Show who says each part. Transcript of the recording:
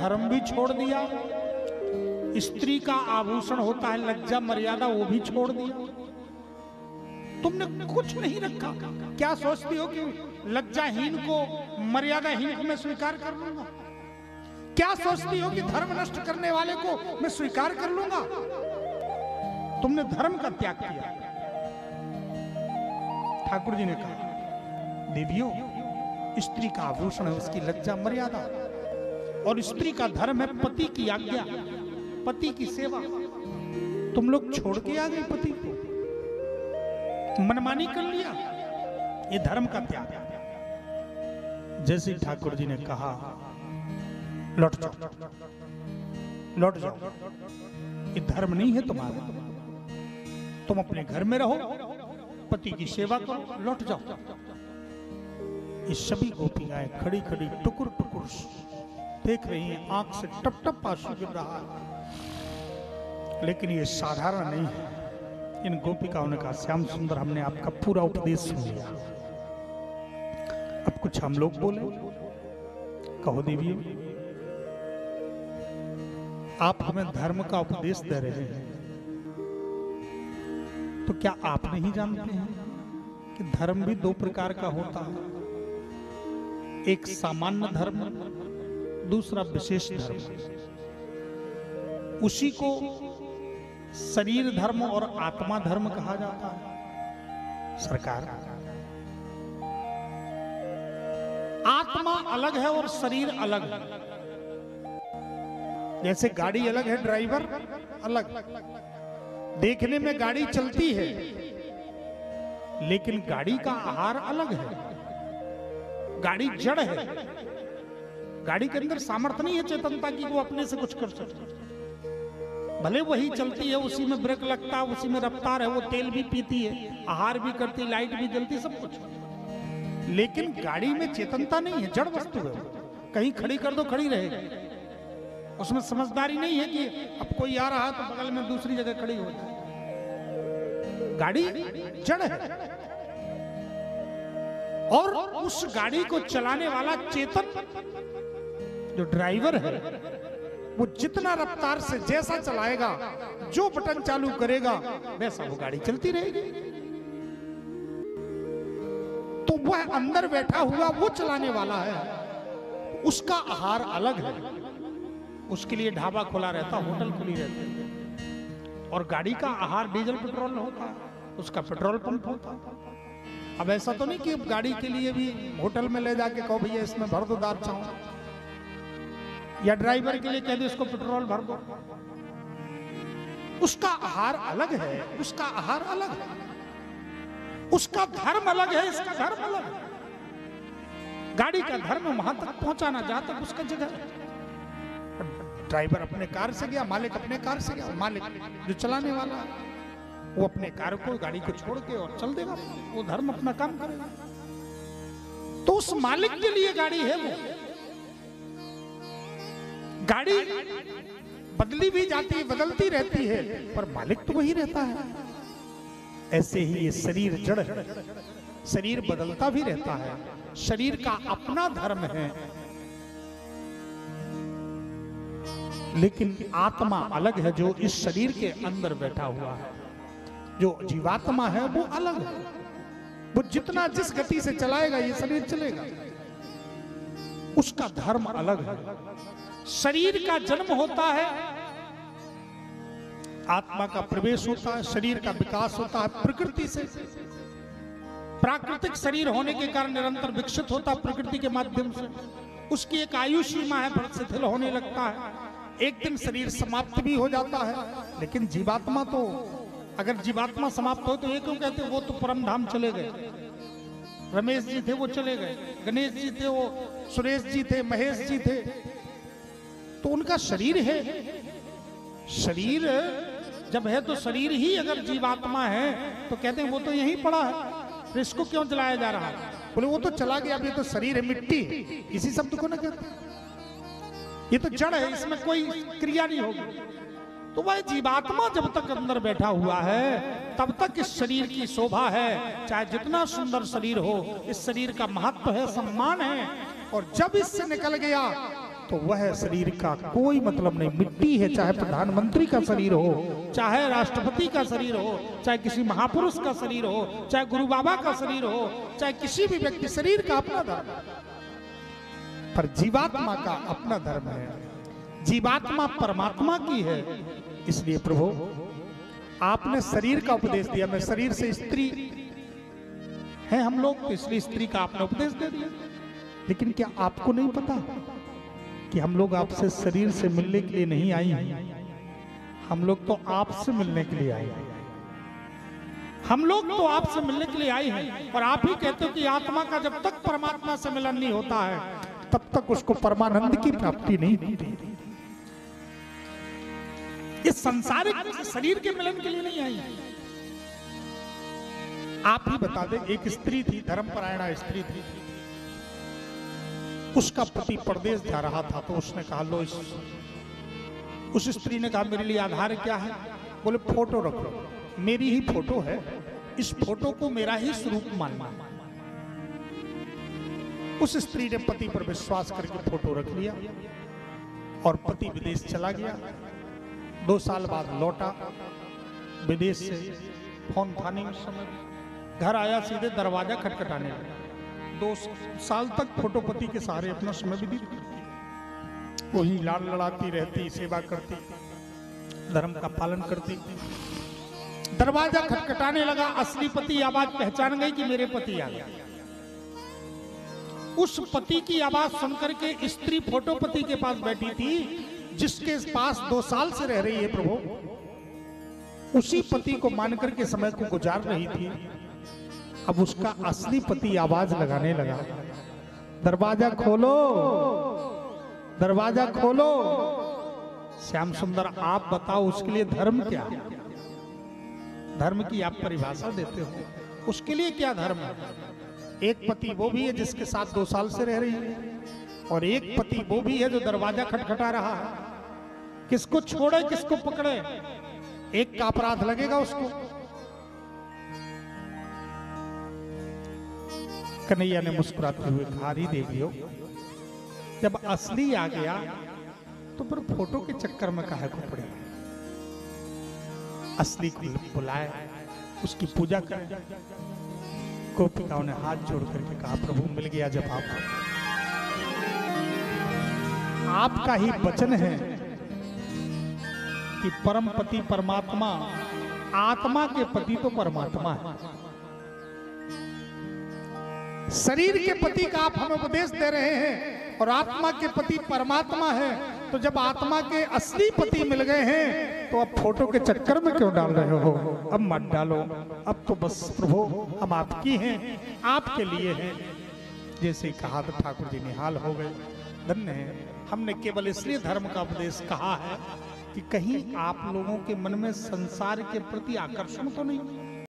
Speaker 1: धर्म भी छोड़ दिया, स्त्री का आभूषण होता है लज्जा मर्यादा, वो भी छोड़ दिया। तुमने कुछ नहीं रखा। क्या सोचती हो कि लज्जाहीन को मर्यादाहीन को मैं स्वीकार कर लूंगा? क्या सोचती हो कि धर्म नष्ट करने वाले को मैं स्वीकार कर लूंगा? तुमने धर्म का त्याग किया। ठाकुर जी ने कहा, देवियों, स्त्री का आभूषण है उसकी लज्जा मर्यादा, और स्त्री का धर्म है पति की आज्ञा, पति की सेवा। तुम लोग छोड़ के आ गए पति को, मनमानी कर लिया। ये धर्म का त्याग। जैसे ठाकुर जी ने कहा, लौट जाओ, लौट जाओ, ये धर्म नहीं है तुम्हारा, तुम अपने घर में रहो, पति की सेवा करो, लौट जाओ। ये सभी गोपियां खड़ी खड़ी टुकुर टुकुर देख रही हैं, आंख से टप टप आंसू गिर रहा है। लेकिन ये साधारण नहीं है। इन गोपिकाओं ने कहा, श्याम सुंदर, हमने आपका पूरा उपदेश सुन लिया, अब कुछ हम लोग बोले। कहो देवियों, आप हमें धर्म का उपदेश दे रहे हैं, तो क्या आप नहीं जानते हैं कि धर्म भी दो प्रकार का होता है? एक सामान्य धर्म, दूसरा विशेष धर्म। उसी को शरीर धर्म और आत्मा धर्म कहा जाता है। सरकार, आत्मा अलग है और शरीर अलग है। जैसे गाड़ी अलग है, ड्राइवर अलग। देखने में गाड़ी चलती है, लेकिन गाड़ी का आहार अलग है। गाड़ी जड़ है, गाड़ी के अंदर सामर्थ्य नहीं है चेतनता की वो अपने से कुछ कर सके। भले वही चलती है, उसी में ब्रेक लगता है, उसी में रफ्तार है, वो तेल भी पीती है, आहार भी करती, लाइट भी जलती, सब कुछ, लेकिन गाड़ी में चेतनता नहीं है, जड़ वस्तु है। कहीं खड़ी कर दो, खड़ी रहेगी। उसमें समझदारी नहीं है कि अब कोई आ रहा है तो बगल में दूसरी जगह खड़ी हो जाए। गाड़ी जड़ है, और उस गाड़ी को चलाने वाला चेतन जो ड्राइवर है, वो जितना रफ्तार से जैसा चलाएगा, जो बटन चालू करेगा, वैसा वो गाड़ी चलती रहेगी। तो वह अंदर बैठा हुआ वो चलाने वाला है, उसका आहार अलग है। उसके लिए ढाबा खुला रहता, होटल खुली रहती है, और गाड़ी का आहार डीजल पेट्रोल होता है, उसका पेट्रोल पंप होता है। अब ऐसा तो नहीं कि गाड़ी के लिए भी होटल में ले जाके कहो भैया इसमें भर दो दाल चावल, या ड्राइवर के लिए कह दो इसको पेट्रोल भर दो। उसका आहार अलग है, उसका आहार अलग है, उसका धर्म अलग है, इसका धर्म अलग है। गाड़ी का धर्म वहां तक पहुंचाना जहां तक उसका जगह। ड्राइवर अपने कार से गया, मालिक अपने कार से गया, मालिक जो चलाने वाला है वो अपने कार को, गाड़ी को छोड़ के और चल देगा, वो धर्म अपना काम करेगा। तो उस मालिक के लिए गाड़ी है, वो गाड़ी बदली भी जाती है, बदलती रहती है, पर मालिक तो वही रहता है। ऐसे ही ये शरीर जड़ है, शरीर बदलता भी रहता है, शरीर का अपना धर्म है, लेकिन आत्मा अलग है जो इस शरीर के अंदर बैठा हुआ है। जो जीवात्मा है वो अलग है, वो जितना जिस गति से चलाएगा ये शरीर चलेगा, उसका धर्म अलग है। शरीर का जन्म होता है, आत्मा का प्रवेश होता है, शरीर का विकास होता है प्रकृति से। प्राकृतिक शरीर होने के कारण निरंतर विकसित होता है प्रकृति के माध्यम से। उसकी एक आयु सीमा है, पर शिथिल होने लगता है, एक दिन शरीर समाप्त भी हो जाता है। लेकिन जीवात्मा तो, अगर जीवात्मा समाप्त हो तो ये क्यों कहते वो तो परम धाम चले गए। रमेश जी थे वो चले गए, गणेश जी थे, वो सुरेश जी थे, महेश जी थे, तो उनका शरीर है। शरीर जब है तो शरीर ही अगर जीवात्मा है तो कहते हैं वो तो यहीं पड़ा है, तो इसको क्यों जलाया जा रहा है? बोले वो तो चला गया, अब ये तो शरीर है, मिट्टी, इसी शब्द को ना कहते, ये तो जड़ है, इसमें कोई क्रिया नहीं होगी। तो वह जीवात्मा जब तक अंदर बैठा हुआ है तब तक इस शरीर की शोभा है, चाहे जितना सुंदर शरीर हो, इस शरीर का महत्व है, सम्मान है। और जब इससे निकल गया तो वह शरीर का कोई मतलब नहीं, मिट्टी है। चाहे प्रधानमंत्री का शरीर हो, चाहे राष्ट्रपति का शरीर हो, चाहे किसी महापुरुष का शरीर हो, चाहे गुरु बाबा का शरीर हो, चाहे किसी भी व्यक्ति, शरीर का अपना धर्म है, पर जीवात्मा का अपना धर्म है। जीवात्मा परमात्मा की है। इसलिए प्रभु आपने शरीर का उपदेश दिया। मैं शरीर से स्त्री है हम लोग, तो इसलिए स्त्री का आपने उपदेश दे दिया। लेकिन क्या आपको नहीं पता कि हम लोग आपसे शरीर से मिलने के लिए नहीं आई हैं, हम लोग तो आपसे मिलने के लिए आए हैं। हम लोग तो आपसे मिलने के लिए आए हैं। और आप ही कहते हो कि आत्मा का जब तक परमात्मा से मिलन नहीं होता है तब तक उसको परमानंद की प्राप्ति नहीं होती। इस संसारिक शरीर के मिलन के लिए नहीं आई। आप ही बता दें, एक स्त्री थी, धर्मपरायणा स्त्री थी, उसका पति परदेश जा रहा था, तो उसने कहा लो, उस स्त्री ने कहा मेरे लिए आधार क्या है? बोले फोटो रख लो, मेरी ही फोटो है, इस फोटो को मेरा ही स्वरूप मानना। उस स्त्री ने पति पर विश्वास करके फोटो रख लिया और पति विदेश चला गया। 2 साल बाद लौटा विदेश से, फोन था नहीं उस समय, घर आया, सीधे दरवाजा खटखटाने लगा। 2 साल तक फोटो पति के सहारे अपना समय भी दी, वही लाड़ लड़ाती रहती, सेवा करती, धर्म का पालन करती। दरवाजा खटखटाने लगा, असली पति आवाज पहचान गई कि मेरे पति आ गया। उस पति की आवाज सुनकर के स्त्री फोटो पति के पास बैठी थी, जिसके पास 2 साल से रह रही है प्रभु, उसी पति को मानकर के समय को गुजार रही थी। अब उसका असली पति आवाज लगाने लगा, दरवाजा खोलो, दरवाजा खोलो। श्याम सुंदर, आप बताओ उसके लिए धर्म क्या? धर्म की आप परिभाषा देते हो, उसके लिए क्या धर्म है? एक पति वो भी है जिसके साथ 2 साल से रह रही है, और एक पति वो भी है जो दरवाजा खटखटा रहा है। किसको छोड़े, किसको पकड़े? एक का अपराध लगेगा उसको। कन्हैया ने मुस्कुराते हुए कहा, हरी देवियों, जब असली आ गया तो फिर फोटो के चक्कर में काहे को पड़े? असली को बुलाए, उसकी पूजा करें। गोपिकाओं ने हाथ जोड़ करके कहा, प्रभु मिल गया जवाब। आपका ही वचन है कि परम पति परमात्मा, आत्मा के पति तो परमात्मा है। शरीर के पति का आप हमें उपदेश दे रहे हैं और आत्मा के पति परमात्मा है, तो जब आत्मा के असली पति मिल गए हैं तो अब फोटो के चक्कर में क्यों डाल रहे हो? अब मत डालो, अब तो बस प्रभु हम आपकी हैं, आपके लिए हैं। जैसे कहा तो ठाकुर जी निहाल हो गए, धन्य है। हमने केवल इसलिए धर्म का उपदेश कहा है कि कहीं आप लोगों के मन में संसार के प्रति आकर्षण तो नहीं,